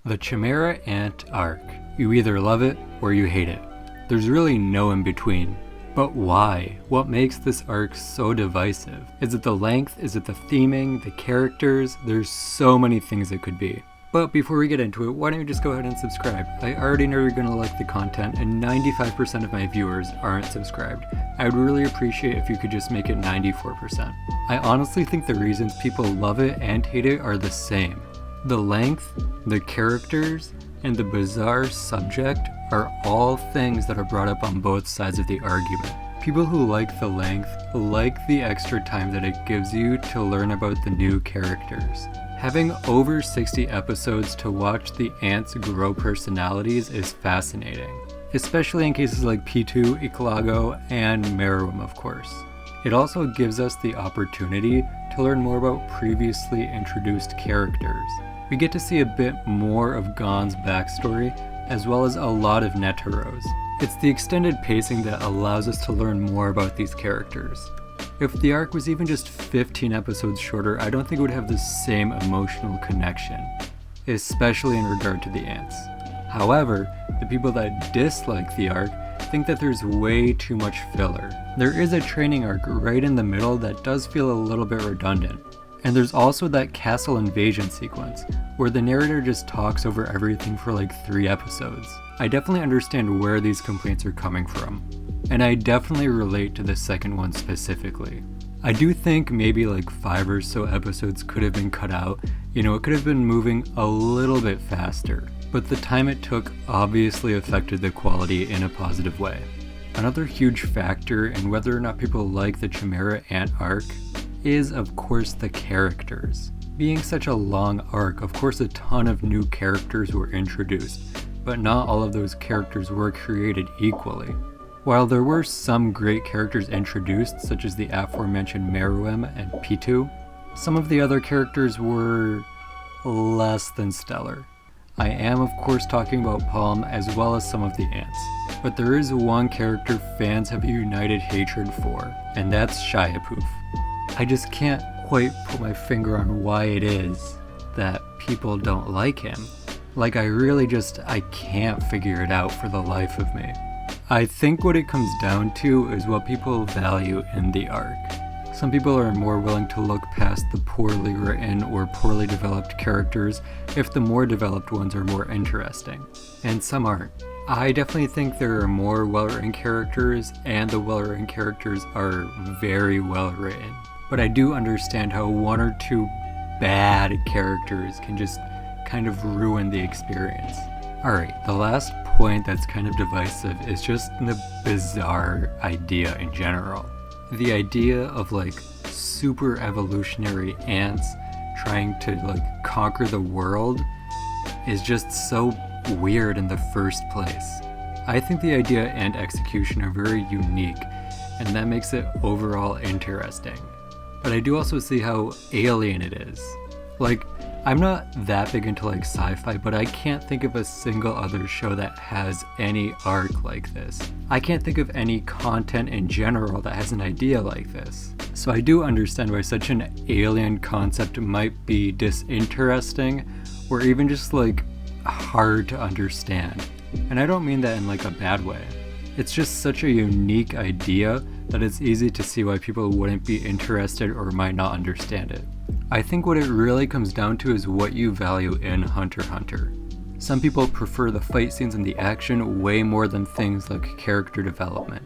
The Chimera Ant arc. You either love it or you hate it. There's really no in between. But why? What makes this arc so divisive? Is it the length? Is it the theming? The characters? There's so many things it could be. But before we get into it, why don't you just go ahead and subscribe? I already know you're gonna like the content, and 95% of my viewers aren't subscribed. I would really appreciate if you could just make it 94%. I honestly think the reasons people love it and hate it are the same. The length, the characters, and the bizarre subject are all things that are brought up on both sides of the argument. People who like the length like the extra time that it gives you to learn about the new characters. Having over 60 episodes to watch the ants grow personalities is fascinating, especially in cases like P2, Ikalago, and Meruem, of course. It also gives us the opportunity to learn more about previously introduced characters. We get to see a bit more of Gon's backstory, as well as a lot of Netaro's. It's the extended pacing that allows us to learn more about these characters. If the arc was even just 15 episodes shorter, I don't think it would have the same emotional connection, especially in regard to the ants. However, the people that dislike the arc think that there's way too much filler. There is a training arc right in the middle that does feel a little bit redundant. And there's also that castle invasion sequence, where the narrator just talks over everything for like 3 episodes. I definitely understand where these complaints are coming from, and I definitely relate to the second one specifically. I do think maybe like 5 or so episodes could have been cut out. It could have been moving a little bit faster, but the time it took obviously affected the quality in a positive way. Another huge factor in whether or not people like the Chimera Ant arc is of course the characters. Being such a long arc, of course a ton of new characters were introduced, but not all of those characters were created equally. While there were some great characters introduced, such as the aforementioned Meruem and P2, some of the other characters were less than stellar. I am of course talking about Palm as well as some of the ants, but there is one character fans have a united hatred for, and that's Shiapoof. I just can't quite put my finger on why it is that people don't like him. Like I can't figure it out for the life of me. I think what it comes down to is what people value in the arc. Some people are more willing to look past the poorly written or poorly developed characters if the more developed ones are more interesting, and some aren't. I definitely think there are more well-written characters, and the well-written characters are very well-written. But I do understand how 1 or 2 bad characters can just kind of ruin the experience. Alright, the last point that's kind of divisive is just the bizarre idea in general. The idea of like super evolutionary ants trying to like conquer the world is just so weird in the first place. I think the idea and execution are very unique, and that makes it overall interesting. But I do also see how alien it is. Like, I'm not that big into like sci-fi, but I can't think of a single other show that has any arc like this. I can't think of any content in general that has an idea like this. So I do understand why such an alien concept might be disinteresting, or even just like hard to understand. And I don't mean that in like a bad way. It's just such a unique idea that it's easy to see why people wouldn't be interested or might not understand it. I think what it really comes down to is what you value in HunterxHunter. Some people prefer the fight scenes and the action way more than things like character development.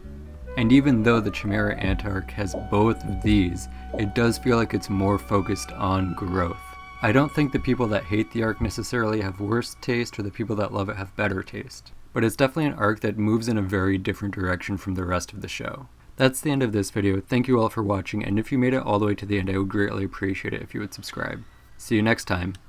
And even though the Chimera Ant arc has both of these, it does feel like it's more focused on growth. I don't think the people that hate the arc necessarily have worse taste, or the people that love it have better taste. But it's definitely an arc that moves in a very different direction from the rest of the show. That's the end of this video. Thank you all for watching, and if you made it all the way to the end, I would greatly appreciate it if you would subscribe. See you next time.